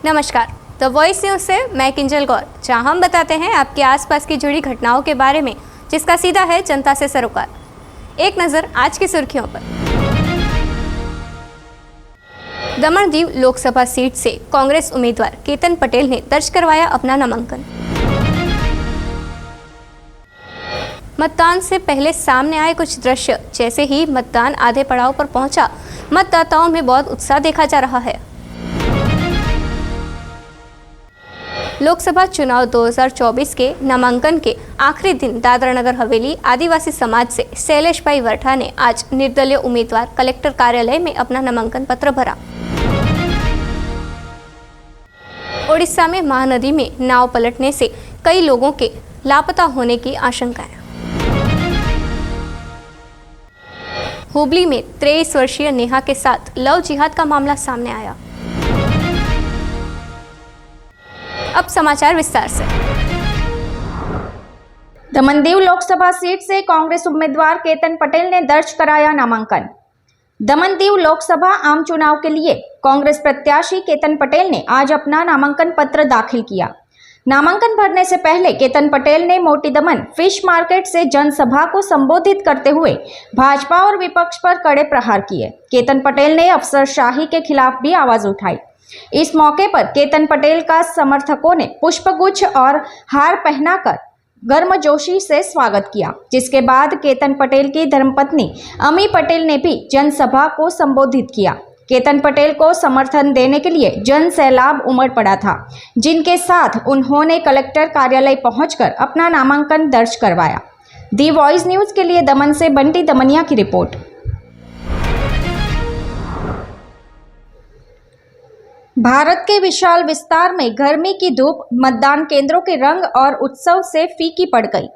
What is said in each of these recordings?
नमस्कार, the voice news से मैं किंजल गौर, जहां हम बताते हैं आपके आसपास की जुड़ी घटनाओं के बारे में, जिसका सीधा है जनता से सरोकार। एक नजर आज की सुर्खियों पर। दमन-दीव लोकसभा सीट से कांग्रेस उम्मीदवार केतन पटेल ने दर्ज करवाया अपना नामांकन। मतदान से पहले सामने आए कुछ दृश्य। जैसे ही मतदान आधे पड़ाव पर पहुंचा, मतदाताओं में बहुत उत्साह देखा जा रहा है। लोकसभा चुनाव 2024 के नामांकन के आखिरी दिन दादरा नगर हवेली आदिवासी समाज से शैलेश भाई वर्ठा ने आज निर्दलीय उम्मीदवार कलेक्टर कार्यालय में अपना नामांकन पत्र भरा। ओडिशा में महानदी में नाव पलटने से कई लोगों के लापता होने की आशंका है। हुबली में 23 वर्षीय नेहा के साथ लव जिहाद का मामला सामने आया। अब समाचार विस्तार से। दमन-दीव लोकसभा सीट से कांग्रेस उम्मीदवार केतन पटेल ने दर्ज कराया नामांकन। दमन-दीव लोकसभा आम चुनाव के लिए कांग्रेस प्रत्याशी केतन पटेल ने आज अपना नामांकन पत्र दाखिल किया। नामांकन भरने से पहले केतन पटेल ने मोटी दमन फिश मार्केट से जनसभा को संबोधित करते हुए भाजपा और विपक्ष पर कड़े प्रहार किए। केतन पटेल ने अफसरशाही के खिलाफ भी आवाज उठाई। इस मौके पर केतन पटेल का समर्थकों ने पुष्पगुच्छ और हार पहनाकर गर्मजोशी से स्वागत किया, जिसके बाद केतन पटेल की धर्मपत्नी अमी पटेल ने भी जनसभा को संबोधित किया। केतन पटेल को समर्थन देने के लिए जन सैलाब उमड़ पड़ा था, जिनके साथ उन्होंने कलेक्टर कार्यालय पहुंचकर अपना नामांकन दर्ज करवाया। दी वॉइस न्यूज के लिए दमन से बंटी दमनिया की रिपोर्ट। भारत के विशाल विस्तार में गर्मी की धूप मतदान केंद्रों के रंग और उत्सव से फीकी पड़ गई,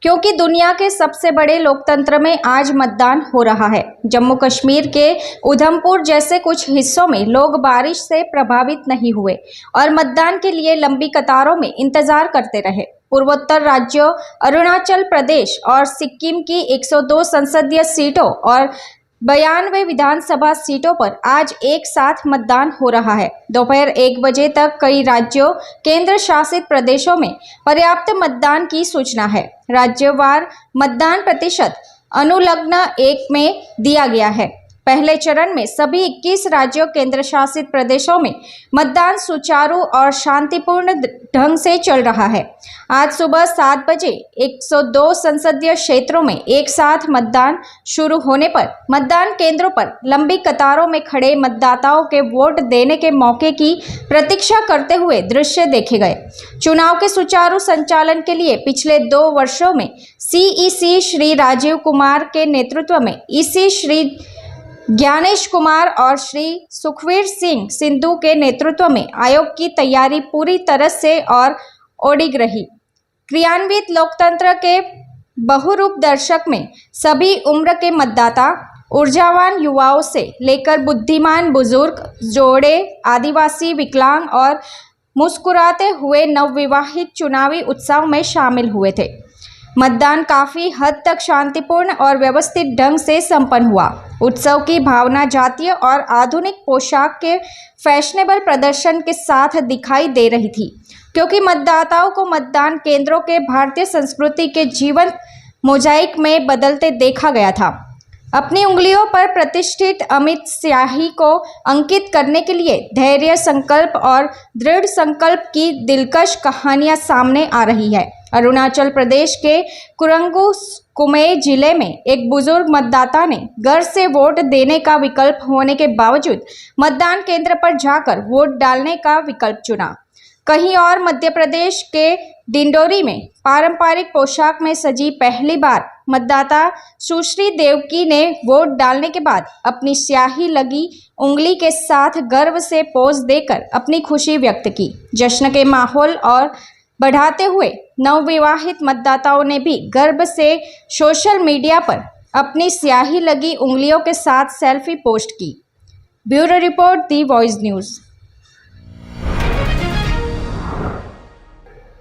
क्योंकि दुनिया के सबसे बड़े लोकतंत्र में आज मतदान हो रहा है। जम्मू कश्मीर के उधमपुर जैसे कुछ हिस्सों में लोग बारिश से प्रभावित नहीं हुए और मतदान के लिए लंबी कतारों में इंतजार करते रहे। पूर्वोत्तर राज्यों अरुणाचल प्रदेश और सिक्किम की 102 संसदीय सीटों और 92 विधानसभा सीटों पर आज एक साथ मतदान हो रहा है। दोपहर 1 बजे तक कई राज्यों केंद्र शासित प्रदेशों में पर्याप्त मतदान की सूचना है। राज्यवार मतदान प्रतिशत अनुलग्न 1 में दिया गया है। पहले चरण में सभी 21 राज्यों केंद्र शासित प्रदेशों में मतदान सुचारू और शांतिपूर्ण ढंग से चल रहा है। आज सुबह 7 बजे 102 संसदीय क्षेत्रों में एक साथ मतदान शुरू होने पर मतदान केंद्रों पर लंबी कतारों में खड़े मतदाताओं के वोट देने के मौके की प्रतीक्षा करते हुए दृश्य देखे गए। चुनाव के सुचारू संचालन के लिए पिछले 2 वर्षों में सीईसी श्री राजीव कुमार के नेतृत्व में ईसी श्री ज्ञानेश कुमार और श्री सुखवीर सिंह सिंधु के नेतृत्व में आयोग की तैयारी पूरी तरह से और ओडिग रही। क्रियान्वित लोकतंत्र के बहुरूप दर्शक में सभी उम्र के मतदाता, ऊर्जावान युवाओं से लेकर बुद्धिमान बुजुर्ग, जोड़े, आदिवासी, विकलांग और मुस्कुराते हुए नवविवाहित चुनावी उत्सव में शामिल हुए थे। मतदान काफी हद तक शांतिपूर्ण और व्यवस्थित ढंग से संपन्न हुआ। उत्सव की भावना जातीय और आधुनिक पोशाक के फैशनेबल प्रदर्शन के साथ दिखाई दे रही थी, क्योंकि मतदाताओं को मतदान केंद्रों के भारतीय संस्कृति के जीवंत मोजाइक में बदलते देखा गया था। अपनी उंगलियों पर प्रतिष्ठित अमित स्याही को अंकित करने के लिए धैर्य, संकल्प और दृढ़ संकल्प की दिलकश कहानियां सामने आ रही है। अरुणाचल प्रदेश के कुरंगू कुमे जिले में एक बुजुर्ग मतदाता ने घर से वोट देने का विकल्प होने के बावजूद मतदान केंद्र पर जाकर वोट डालने का विकल्प चुना। कहीं और मध्य प्रदेश के डिंडोरी में पारंपरिक पोशाक में सजी पहली बार मतदाता सुश्री देवकी ने वोट डालने के बाद अपनी स्याही लगी उंगली के साथ गर्व से पोज देकर अपनी खुशी व्यक्त की। जश्न के माहौल और बढ़ाते हुए नवविवाहित मतदाताओं ने भी गर्व से सोशल मीडिया पर अपनी स्याही लगी उंगलियों के साथ सेल्फी पोस्ट की। Bureau report, the voice news.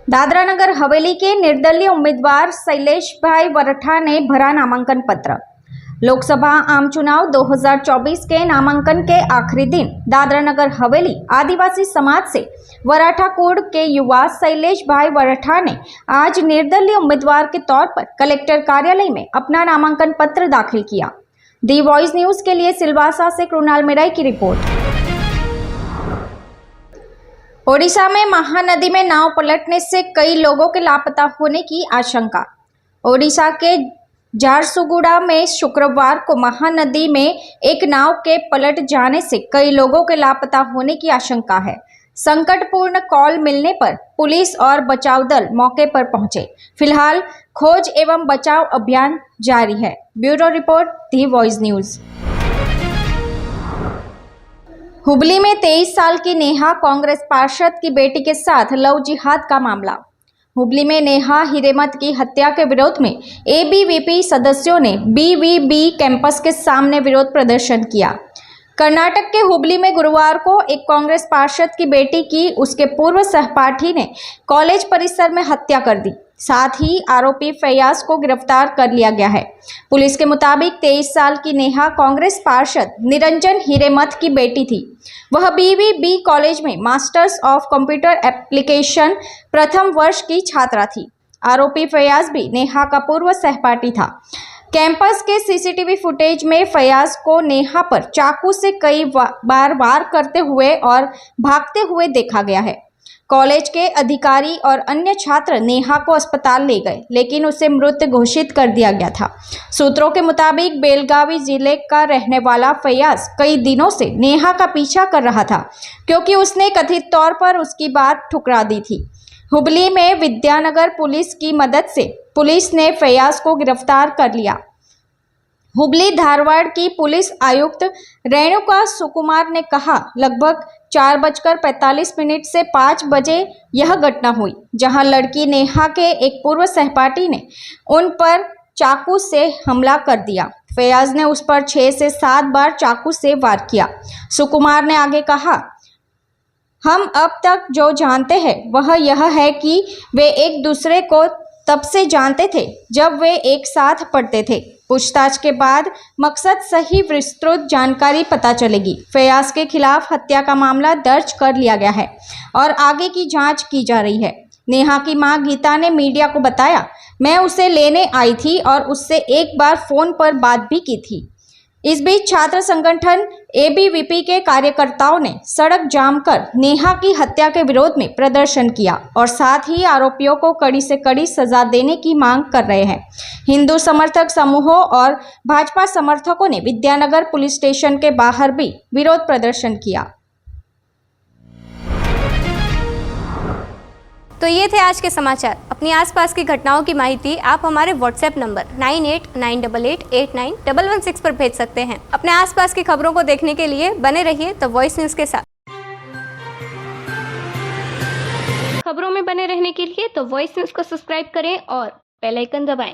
Dadra Nagar Haveli के निर्दलीय उम्मीदवार शैलेश भाई वर्ठा ने भरा नामांकन पत्र। लोकसभा आम चुनाव 2024 के नामांकन के आखिरी दिन दादरा नगर हवेली आदिवासी समाज से वराठा कोड के युवा शैलेश भाई वराठा ने आज निर्दलीय उम्मीदवार के तौर पर कलेक्टर कार्यालय में अपना नामांकन पत्र दाखिल किया। दी वॉइस न्यूज के लिए सिलवासा से कृणाल मेराई की रिपोर्ट। ओडिशा में महानदी में नाव पलटने से कई लोगों के लापता होने की आशंका। ओडिशा के झारसुगुड़ा में शुक्रवार को महानदी में एक नाव के पलट जाने से कई लोगों के लापता होने की आशंका है। संकटपूर्ण कॉल मिलने पर पुलिस और बचाव दल मौके पर पहुंचे। फिलहाल खोज एवं बचाव अभियान जारी है। Bureau report, the voice news. Hubli में 23 साल की नेहा कांग्रेस पार्षद की बेटी के साथ लव जिहाद का मामला। हुबली में नेहा हिरेमत की हत्या के विरोध में एबीवीपी सदस्यों ने बीवीबी कैंपस के सामने विरोध प्रदर्शन किया। कर्नाटक के हुबली में गुरुवार को एक कांग्रेस पार्षद की बेटी की उसके पूर्व सहपाठी ने कॉलेज परिसर में हत्या कर दी। साथ ही आरोपी फैयाज को गिरफ्तार कर लिया गया है। पुलिस के मुताबिक 23 साल की नेहा कांग्रेस पार्षद निरंजन हिरेमत की बेटी थी। वह बीवीबी कॉलेज में मास्टर्स ऑफ कंप्यूटर एप्लीकेशन प्रथम वर्ष की छात्रा थी। आरोपी फैयाज भी नेहा का पूर्व सहपाठी था। कैंपस के सीसीटीवी फुटेज में फैयाज को नेहा पर चाकू से कई बार वार करते हुए और भागते हुए देखा गया है। कॉलेज के अधिकारी और अन्य छात्र नेहा को अस्पताल ले गए, लेकिन उसे मृत घोषित कर दिया गया था। सूत्रों के मुताबिक बेलगावी जिले का रहने वाला फैयाज कई दिनों से नेहा का पीछा कर रहा था, क्योंकि उसने कथित तौर पर उसकी बात ठुकरा दी थी। हुबली में विद्यानगर पुलिस की मदद से पुलिस ने फैयाज को गिरफ्तार कर लिया। हुबली धारवाड़ की पुलिस आयुक्त रेणुका सुकुमार ने कहा, लगभग 4:45 से 5 बजे यह घटना हुई, जहां लड़की नेहा के एक पूर्व सहपाठी ने उन पर चाकू से हमला कर दिया। फैयाज ने उस पर 6 से 7 बार चाकू से वार किया। सुकुमार ने आगे कहा, हम अब तक जो जानते हैं वह यह है कि वे एक दूसरे को तब से जानते थे जब वे एक साथ पढ़ते थे। पूछताछ के बाद मकसद सही विस्तृत जानकारी पता चलेगी। फैयाज के खिलाफ हत्या का मामला दर्ज कर लिया गया है और आगे की जांच की जा रही है। नेहा की मां गीता ने मीडिया को बताया, मैं उसे लेने आई थी और उससे एक बार फोन पर बात भी की थी। इस बीच छात्र संगठन एबीवीपी के कार्यकर्ताओं ने सड़क जाम कर नेहा की हत्या के विरोध में प्रदर्शन किया और साथ ही आरोपियों को कड़ी से कड़ी सजा देने की मांग कर रहे हैं। हिंदू समर्थक समूहों और भाजपा समर्थकों ने विद्यानगर पुलिस स्टेशन के बाहर भी विरोध प्रदर्शन किया। तो ये थे आज के समाचार। अपनी आसपास की घटनाओं की माहिती आप हमारे व्हाट्सएप नंबर 9898881116 पर भेज सकते हैं। अपने आसपास की खबरों को देखने के लिए बने रहिए द वॉइस न्यूज के साथ। खबरों में बने रहने के लिए द वॉइस न्यूज को सब्सक्राइब करें और बेल आइकन दबाएं।